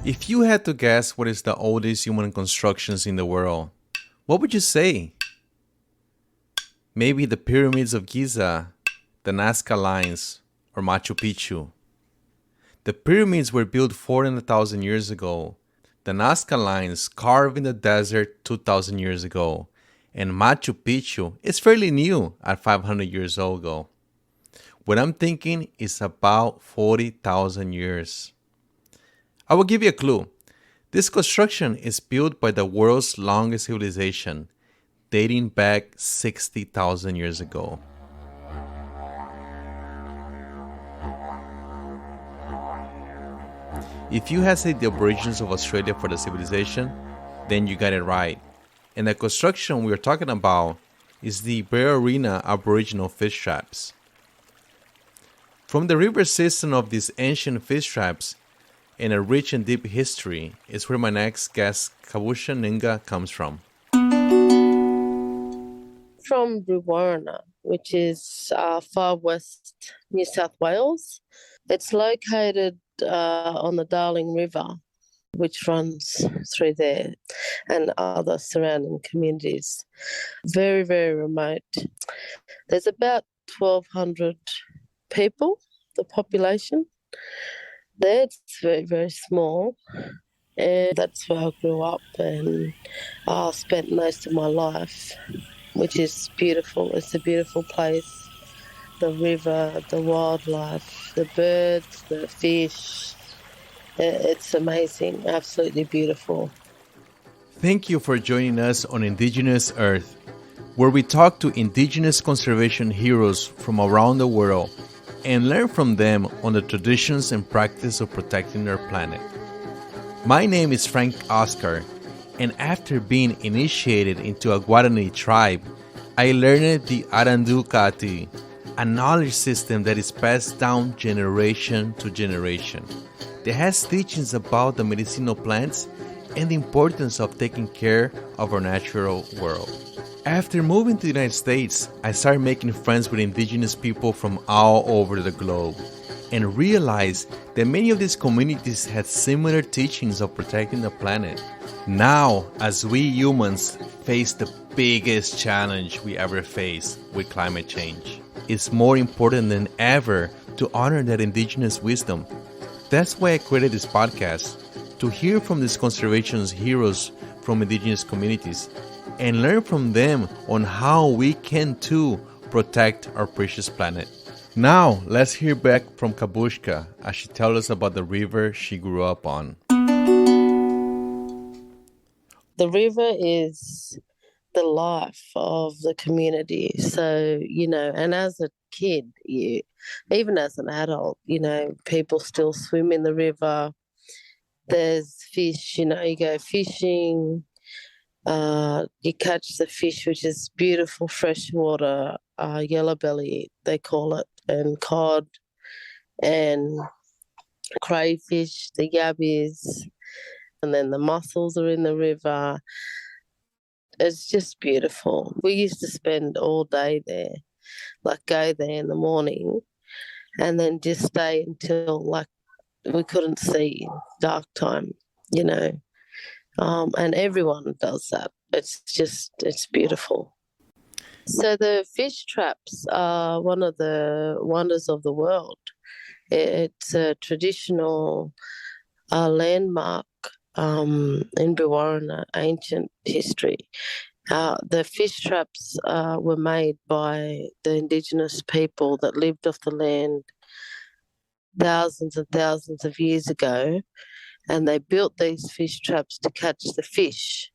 If you had to guess what is the oldest human constructions in the world, what would you say? Maybe the pyramids of Giza, the Nazca Lines, or Machu Picchu. The pyramids were built 400,000 years ago, the Nazca Lines carved in the desert 2,000 years ago, and Machu Picchu is fairly new at 500 years old ago. What I'm thinking is about 40,000 years. I will give you a clue. This construction is built by the world's longest civilization, dating back 60,000 years ago. If you had said the Aboriginals of Australia for the civilization, then you got it right. And the construction we are talking about is the Arena Aboriginal fish traps. From the river system of these ancient fish traps and a rich and deep history is where my next guest, Kabushka Ngemba, comes from. From Brewarrina, which is far west New South Wales. It's located on the Darling River, which runs through there, and other surrounding communities. Very, very remote. There's about 1,200 people, the population there. It's very, very small. And that's where I grew up and I spent most of my life, which is beautiful. It's a beautiful place. The river, the wildlife, the birds, the fish. It's amazing, absolutely beautiful. Thank you for joining us on Indigenous Earth, where we talk to Indigenous conservation heroes from around the world and learn from them on the traditions and practice of protecting our planet. My name is Frank Oscar, and after being initiated into a Guarani tribe, I learned the Arandukati, a knowledge system that is passed down generation to generation, that has teachings about the medicinal plants and the importance of taking care of our natural world. After moving to the United States, I started making friends with indigenous people from all over the globe and realized that many of these communities had similar teachings of protecting the planet. Now, as we humans face the biggest challenge we ever face with climate change, it's more important than ever to honor that indigenous wisdom. That's why I created this podcast, to hear from these conservation heroes from indigenous communities and learn from them on how we can too protect our precious planet. Now, let's hear back from Kabushka as she tells us about the river she grew up on. The river is the life of the community. So, and as a kid, even as an adult, people still swim in the river. There's fish, you go fishing, you catch the fish, which is beautiful freshwater, yellow belly, they call it, and cod, and crayfish, the yabbies, and then the mussels are in the river. It's just beautiful. We used to spend all day there, like go there in the morning and then just stay until like we couldn't see dark time, you know. And everyone does that. It's beautiful. So the fish traps are one of the wonders of the world. It's a traditional landmark in Brewarrina, ancient history. The fish traps were made by the Indigenous people that lived off the land thousands and thousands of years ago, and they built these fish traps to catch the fish.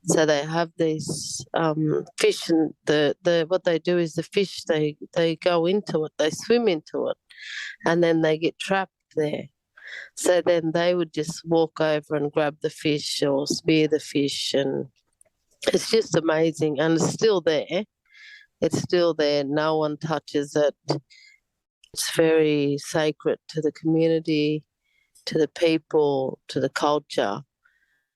So they have these fish, and what they do is the fish they go into it, they swim into it, and then they get trapped there. So then they would just walk over and grab the fish or spear the fish, and it's just amazing. And it's still there. It's still there. No one touches it. It's very sacred to the community, to the people, to the culture,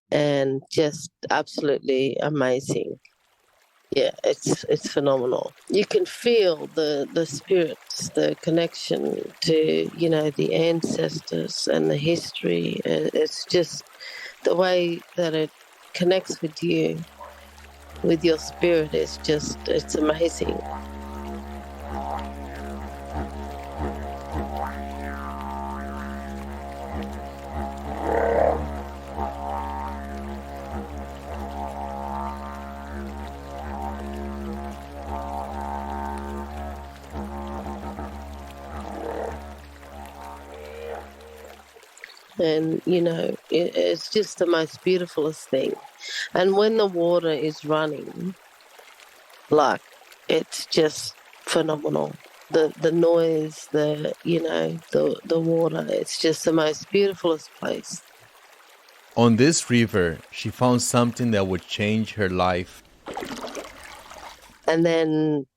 and just absolutely amazing. Yeah, it's phenomenal. You can feel the spirits, the connection to, you know, the ancestors and the history. It's just the way that it connects with you, with your spirit, is just, it's amazing. And, you know, it's just the most beautifulest thing. And when the water is running, like, it's just phenomenal. The noise, the, you know, the water, it's just the most beautifulest place. On this river, she found something that would change her life. And then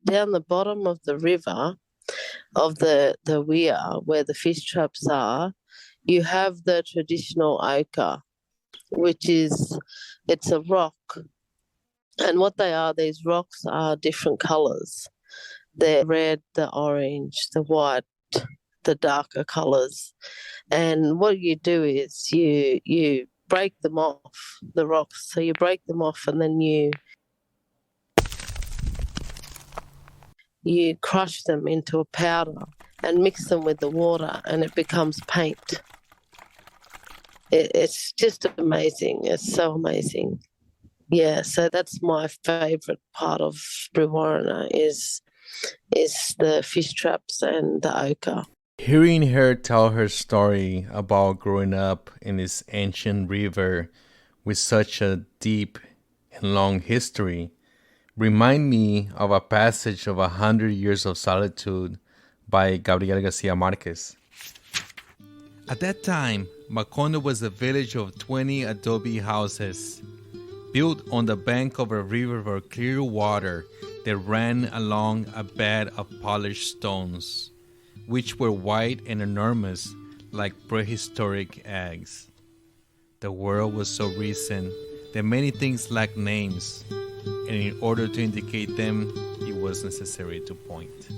down the bottom of the river, of the weir where the fish traps are, you have the traditional ochre, which is, it's a rock. And what they are, these rocks are different colors. The red, the orange, the white, the darker colors. And what you do is you break them off, the rocks. So you break them off, and then you crush them into a powder and mix them with the water, and it becomes paint. It's just amazing. It's so amazing. Yeah, so that's my favorite part of Brewarrina is the fish traps and the ochre. Hearing her tell her story about growing up in this ancient river with such a deep and long history remind me of a passage of 100 Years of Solitude by Gabriel Garcia Marquez. At that time, Macondo was a village of 20 adobe houses built on the bank of a river of clear water that ran along a bed of polished stones, which were white and enormous like prehistoric eggs. The world was so recent that many things lacked names, and in order to indicate them, it was necessary to point.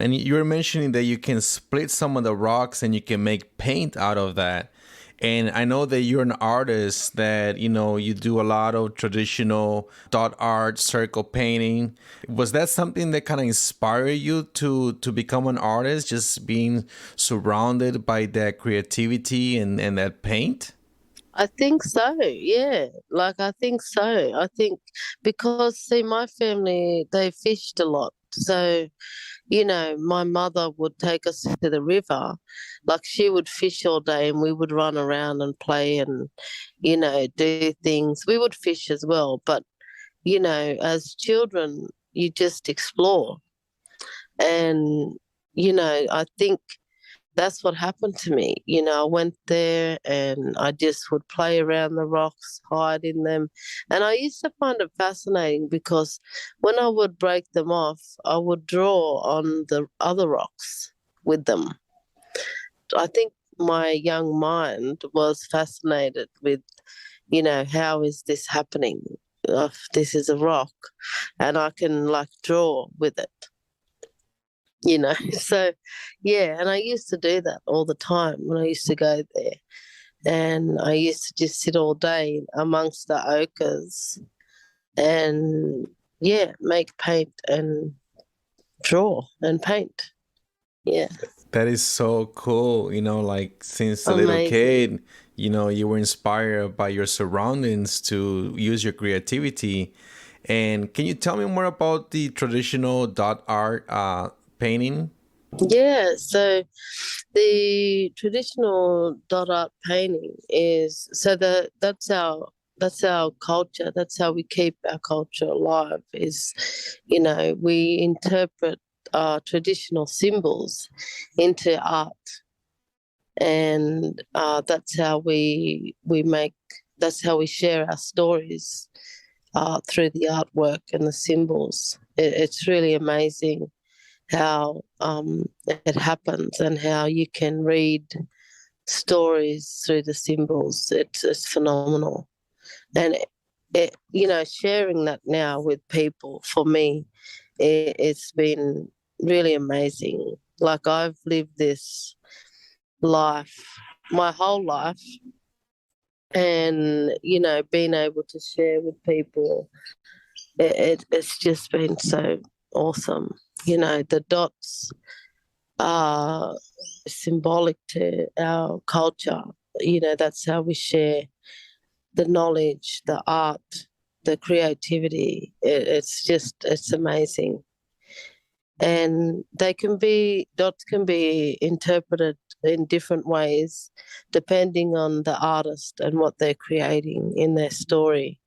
And you were mentioning that you can split some of the rocks and you can make paint out of that. And I know that you're an artist that, you do a lot of traditional dot art, circle painting. Was that something that kind of inspired you to become an artist, just being surrounded by that creativity and that paint? I think so, yeah. Like, I think so. I think because, see, my family, they fished a lot. So, you know, my mother would take us to the river. Like, she would fish all day and we would run around and play and, you know, do things. We would fish as well. But, you know, as children, you just explore. And, you know, I think that's what happened to me. You know, I went there and I just would play around the rocks, hide in them. And I used to find it fascinating because when I would break them off, I would draw on the other rocks with them. I think my young mind was fascinated with, you know, how is this happening? This is a rock and I can like draw with it, you know. So yeah, and I used to do that all the time when I used to go there, and I used to just sit all day amongst the ochres and yeah, make paint and draw and paint. Yeah, That is so cool. Like since a little amazing. kid, you were inspired by your surroundings to use your creativity. And can you tell me more about the traditional dot art painting? Yeah, so the traditional dot art painting is, so that's our culture. That's how we keep our culture alive. Is, you know, we interpret traditional symbols into art, and that's how we make. That's how we share our stories through the artwork and the symbols. It's really amazing how it happens and how you can read stories through the symbols. It's phenomenal. And sharing that now with people, for me, it's been really amazing. Like, I've lived this life my whole life, and being able to share with people, it's just been so awesome. The dots are symbolic to our culture. That's how we share the knowledge, the art, the creativity. It's amazing. And dots can be interpreted in different ways depending on the artist and what they're creating in their story.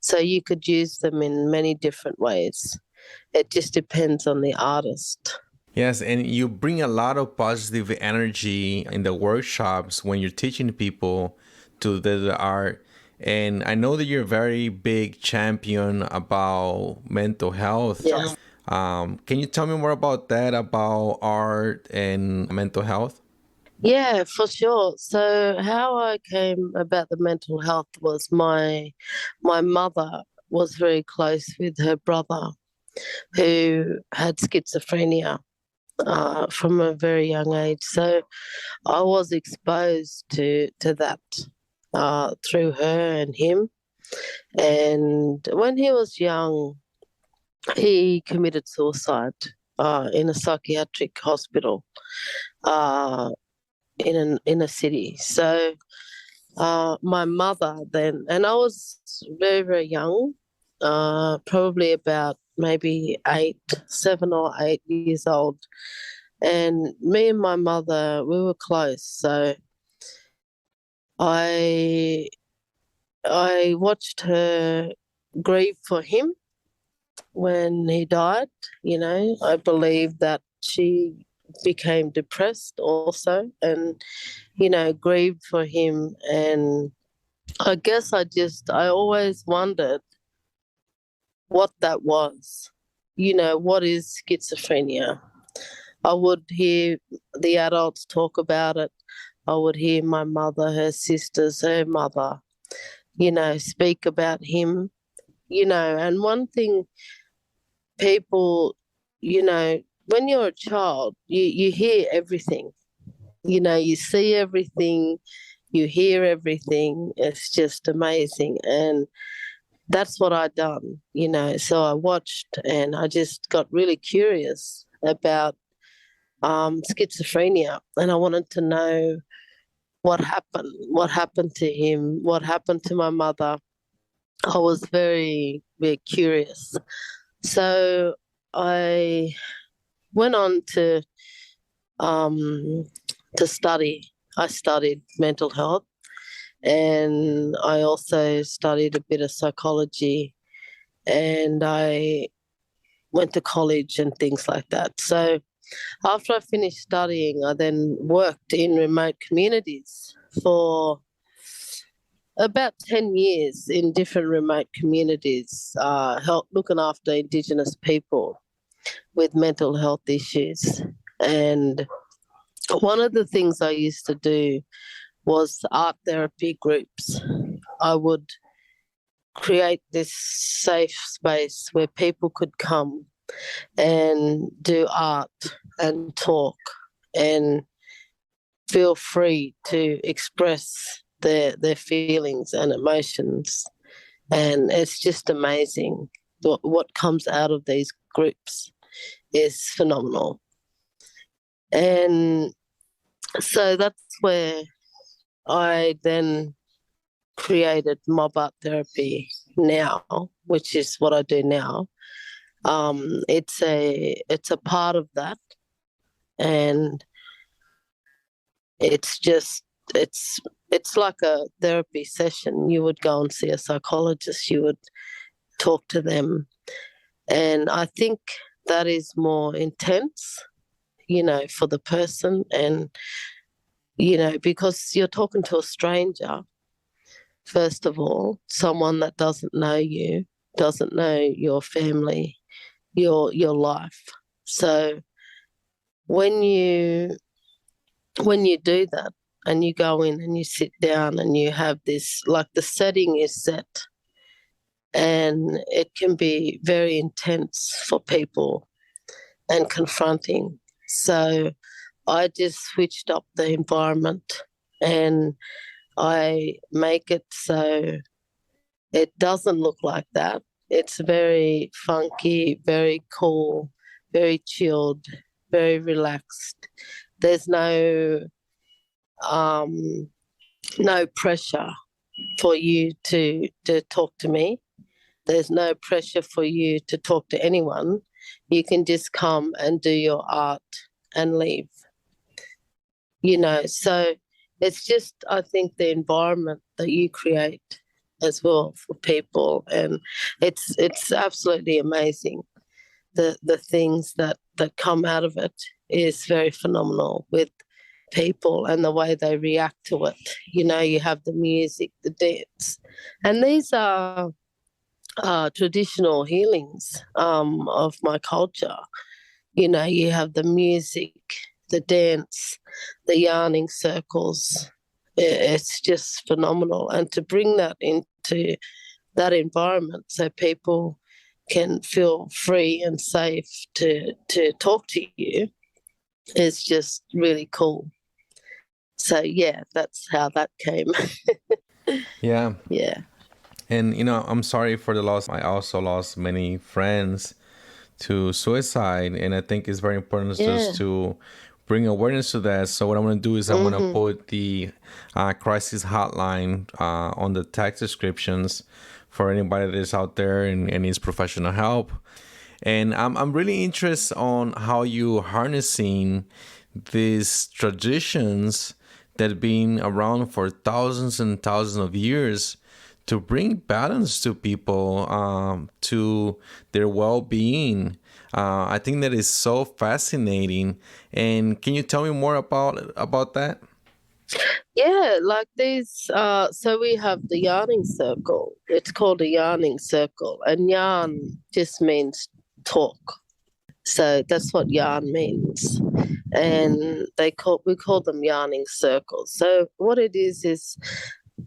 So you could use them in many different ways. It just depends on the artist. Yes, and you bring a lot of positive energy in the workshops when you're teaching people to the art. And I know that you're a very big champion about mental health. Yes. Can you tell me more about that, about art and mental health? Yeah, for sure. So how I came about the mental health was my mother was very close with her brother who had schizophrenia from a very young age. So I was exposed to that through her and him. And when he was young, he committed suicide in a psychiatric hospital uh, in a city. So my mother then, and I was very, very young, probably about maybe 7 or 8 years old. And me and my mother, we were close. So I I watched her grieve for him when he died. I believe that she became depressed also, and grieved for him. And I guess I always wondered what that was. What is schizophrenia? I would hear the adults talk about it. I would hear my mother, her sisters, her mother, speak about him. And one thing, people, when you're a child, you hear everything. You see everything, you hear everything. It's just amazing. And that's what I done. So I watched and I just got really curious about schizophrenia, and I wanted to know what happened to him, what happened to my mother. I was very, very curious. So I went on um, to study. I studied mental health, and I also studied a bit of psychology, and I went to college and things like that. So after I finished studying, I then worked in remote communities for about 10 years in different remote communities, looking after Indigenous people with mental health issues. And one of the things I used to do was art therapy groups. I would create this safe space where people could come and do art and talk and feel free to express their feelings and emotions. And it's just amazing. What comes out of these groups is phenomenal. And so that's where I then created mob art therapy now, which is what I do now. It's a part of that, and it's just it's like a therapy session. You would go and see a psychologist, you would talk to them, and I think that is more intense, for the person. And because you're talking to a stranger, first of all, someone that doesn't know you, doesn't know your family, your life. So when you do that, and you go in and you sit down and you have this, like the setting is set, and it can be very intense for people and confronting. So I just switched up the environment and I make it so it doesn't look like that. It's very funky, very cool, very chilled, very relaxed. There's um, no pressure for you to talk to me. There's no pressure for you to talk to anyone. You can just come and do your art and leave. So it's just, I think, the environment that you create as well for people, and it's absolutely amazing. The things that come out of it is very phenomenal with people and the way they react to it. You have the music, the dance, and these are traditional healings of my culture. You have the music, the dance, the yarning circles. It's just phenomenal. And to bring that into that environment so people can feel free and safe to talk to you is just really cool. So, yeah, that's how that came. Yeah. Yeah. And, I'm sorry for the loss. I also lost many friends to suicide. And I think it's very important Yeah. just to bring awareness to that. So what I'm going to do is I'm going to put the crisis hotline on the text descriptions for anybody that is out there and needs professional help. And I'm really interested on how you harnessing these traditions that have been around for thousands and thousands of years to bring balance to people, to their well-being. I think that is so fascinating. And can you tell me more about that? Yeah, like these. So we have the yarning circle. It's called a yarning circle, and yarn just means talk. So that's what yarn means, and we call them yarning circles. So what it is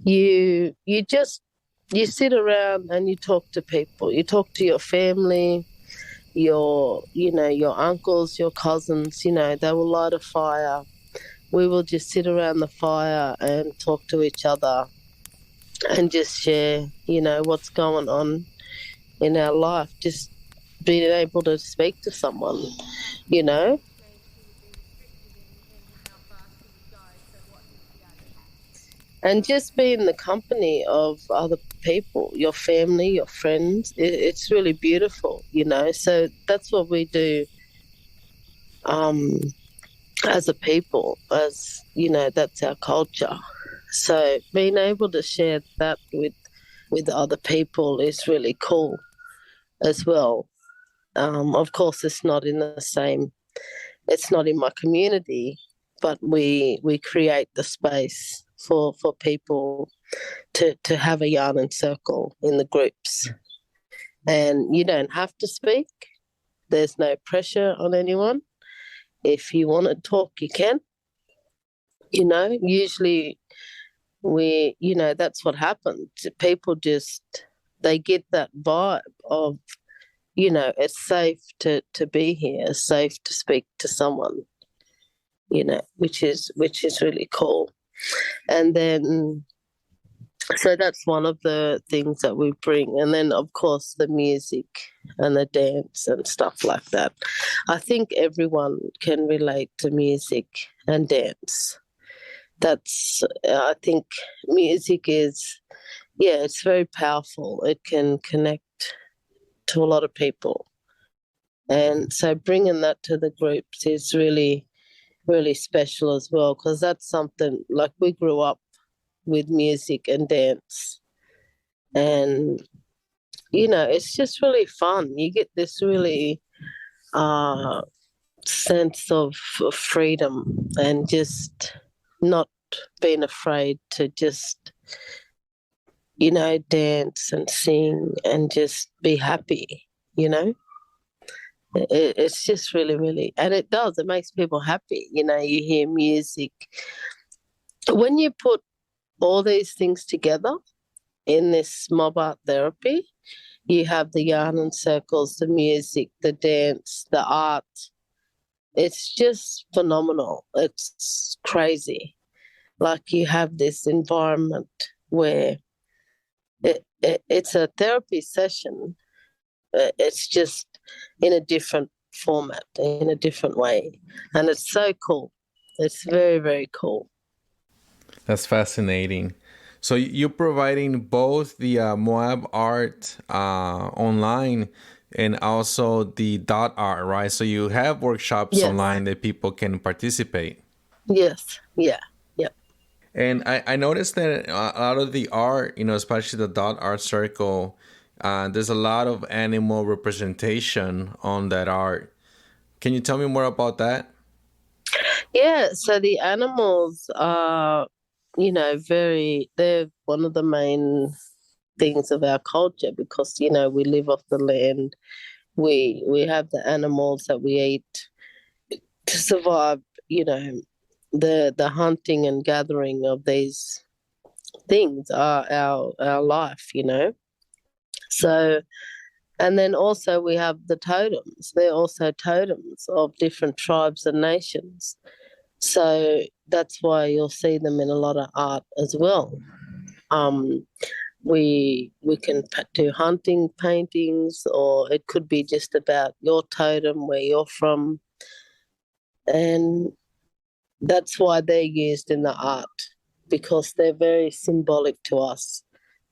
you sit around and you talk to people. You talk to your family, your uncles, your cousins. They will light a fire. We will just sit around the fire and talk to each other and just share, what's going on in our life. Just being able to speak to someone, you know, and just be in the company of other people, your family, your friends. It's really beautiful. So that's what we do um, as a people, that's our culture. So being able to share that with other people is really cool as well. Of course, it's not in my community, but we create the space for people to have a yarn and circle in the groups. And you don't have to speak. There's no pressure on anyone. If you want to talk, you can. Usually that's what happens. People they get that vibe of, it's safe to be here, it's safe to speak to someone, which is really cool. And then, so that's one of the things that we bring. And then, of course, the music and the dance and stuff like that. I think everyone can relate to music and dance. I think music it's very powerful. It can connect to a lot of people. And so bringing that to the groups is really, really special as well, because that's something like we grew up with music and dance. And, it's just really fun. You get this really sense of freedom and just not being afraid to just, dance and sing and just be happy, It's just really, really, and it makes people happy. You hear music when you put all these things together in this mob art therapy, you have the yarn and circles, the music, the dance, the art. It's just phenomenal. It's crazy. Like you have this environment where it's a therapy session. It's just in a different format, in a different way. And it's so cool. It's very, very cool. That's fascinating. So you're providing both the Moab art online and also the dot art, right? So you have workshops Yes. online that people can participate. Yes. Yeah. Yeah. And I noticed that a lot of the art, especially the dot art circle, there's a lot of animal representation on that art. Can you tell me more about that? Yeah. So the animals are, they're one of the main things of our culture because, we live off the land. We have the animals that we eat to survive, the hunting and gathering of these things are our life. So, and then also we have the totems. They're also totems of different tribes and nations. So that's why you'll see them in a lot of art as well. Um, we can do hunting paintings, or it could be just about your totem, where you're from, and that's why they're used in the art because they're very symbolic to us,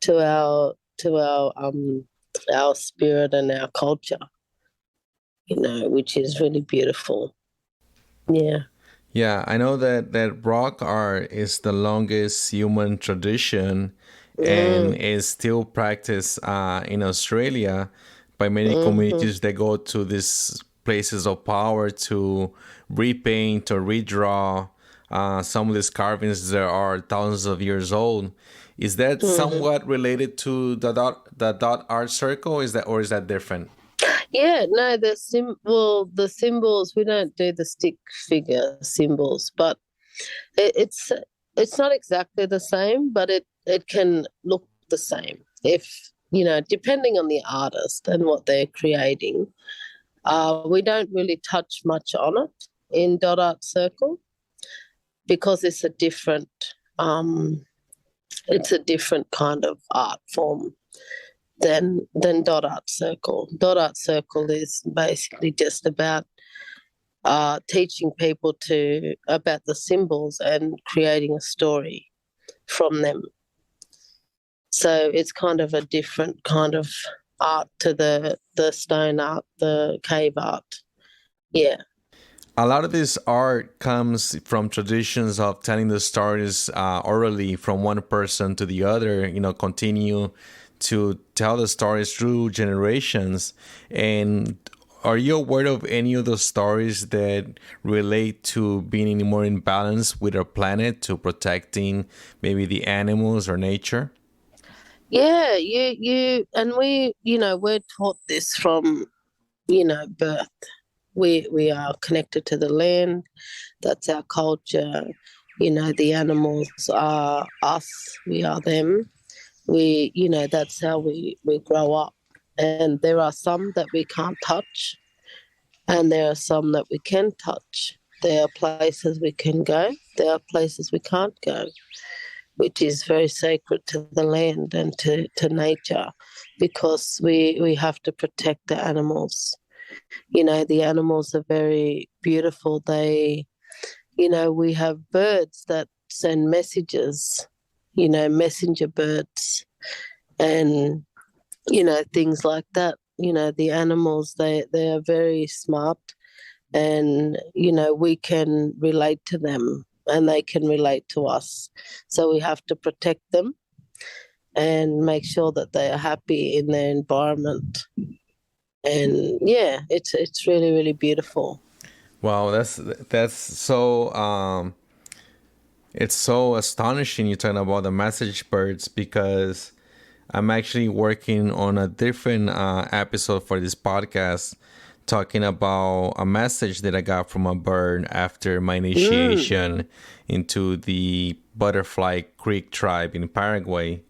to our spirit and our culture, which is really beautiful. Yeah. Yeah, I know that rock art is the longest human tradition and Mm, is still practiced in Australia by many mm-hmm, communities that go to these places of power to repaint or redraw some of these carvings that are thousands of years old. Is that mm-hmm. somewhat related to the dot art circle? Is that different? Yeah, no, the symbols, we don't do the stick figure symbols, but it's not exactly the same, but it can look the same if depending on the artist and what they're creating. We don't really touch much on it in dot art circle because um it's a different kind of art form than dot art circle. Dot art circle is basically just about teaching people about the symbols and creating a story from them. So it's kind of a different kind of art to the stone art, the cave art. Yeah. A lot of this art comes from traditions of telling the stories orally from one person to the other, continue to tell the stories through generations. And are you aware of any of those stories that relate to being more in balance with our planet, to protecting maybe the animals or nature? Yeah, and we're taught this from, birth. We are connected to the land. That's our culture. The animals are us. We are them. That's how we grow up. And there are some that we can't touch, and there are some that we can touch. There are places we can go. There are places we can't go, which is very sacred to the land and to nature, because we have to protect the animals. The animals are very beautiful. We have birds that send messages, messenger birds, and, things like that. The animals, they are very smart, and, we can relate to them and they can relate to us. So we have to protect them and make sure that they are happy in their environment. And yeah, it's really, really beautiful. Wow, that's so it's so astonishing you're talking about the message birds because I'm actually working on a different episode for this podcast talking about a message that I got from a bird after my Mm. initiation into the Butterfly Creek tribe in Paraguay.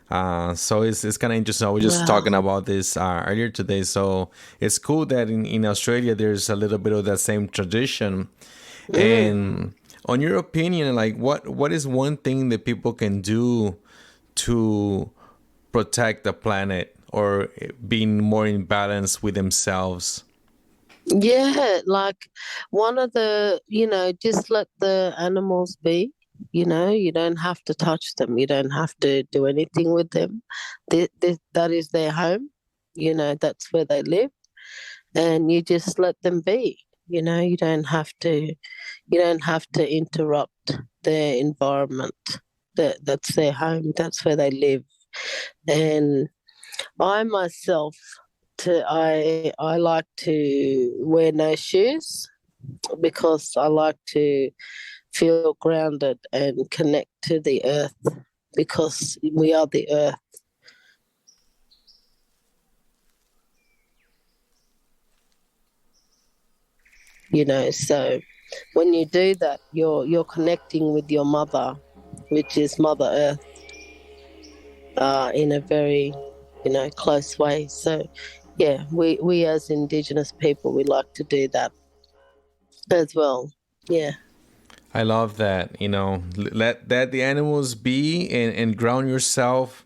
So it's kind of interesting. I was just talking Wow. about this earlier today. So it's cool that in Australia there's a little bit of that same tradition. Mm. And on your opinion, like what is one thing that people can do to protect the planet or being more in balance with themselves? Yeah, like one of the, just let the animals be. You don't have to touch them. You don't have to do anything with them. That is their home. That's where they live, and you just let them be. You don't have to interrupt their environment. That's their home. That's where they live. And I myself, I like to wear no shoes because I like to feel grounded and connect to the earth because we are the earth. So when you do that, you're connecting with your mother, which is Mother Earth, in a very close way. So yeah, we as Indigenous people, we like to do that as well. Yeah. I love that. Let the animals be and ground yourself.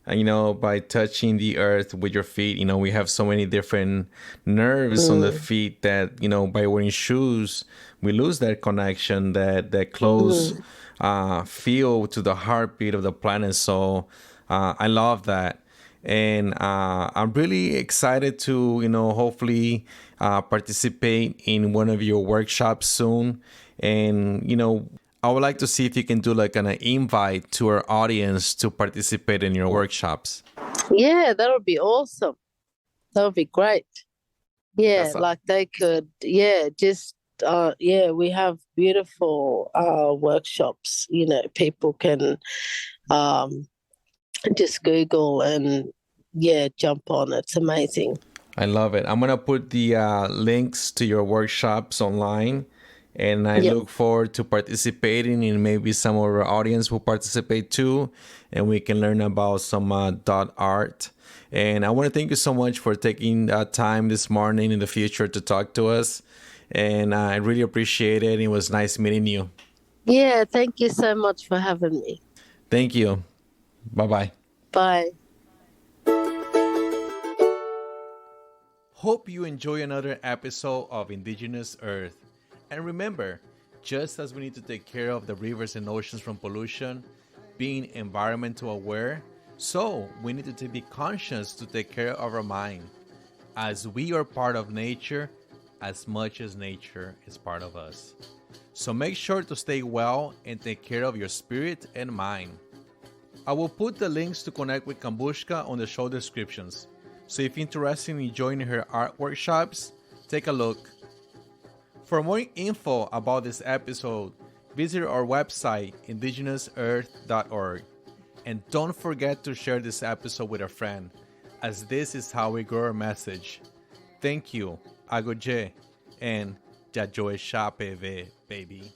By touching the earth with your feet. We have so many different nerves on the Mm. feet that by wearing shoes, we lose that connection, that close Mm. feel to the heartbeat of the planet. So I love that. And I'm really excited to hopefully participate in one of your workshops soon. And I would like to see if you can do like an invite to our audience to participate in your workshops. Yeah, that would be awesome. That would be great. Yeah, That's like they could, yeah, just yeah, we have beautiful workshops. People can um just Google and yeah, jump on. It's amazing. I love it. I'm gonna put the links to your workshops online, and I Yep. look forward to participating. And maybe some of our audience will participate too, and we can learn about some dot art. And I want to thank you so much for taking time this morning in the future to talk to us. And I really appreciate it. It was nice meeting you. Yeah, thank you so much for having me. Thank you. Bye bye. Bye. Hope you enjoy another episode of Indigenous Earth. And remember, just as we need to take care of the rivers and oceans from pollution, being environmental aware, so we need to be conscious to take care of our mind, as we are part of nature as much as nature is part of us. So make sure to stay well and take care of your spirit and mind. I will put the links to connect with Kabushka on the show descriptions. So if you're interested in joining her art workshops, take a look. For more info about this episode, visit our website, indigenousearth.org. And don't forget to share this episode with a friend, as this is how we grow our message. Thank you, Agoje, and Jajoe Shape, baby.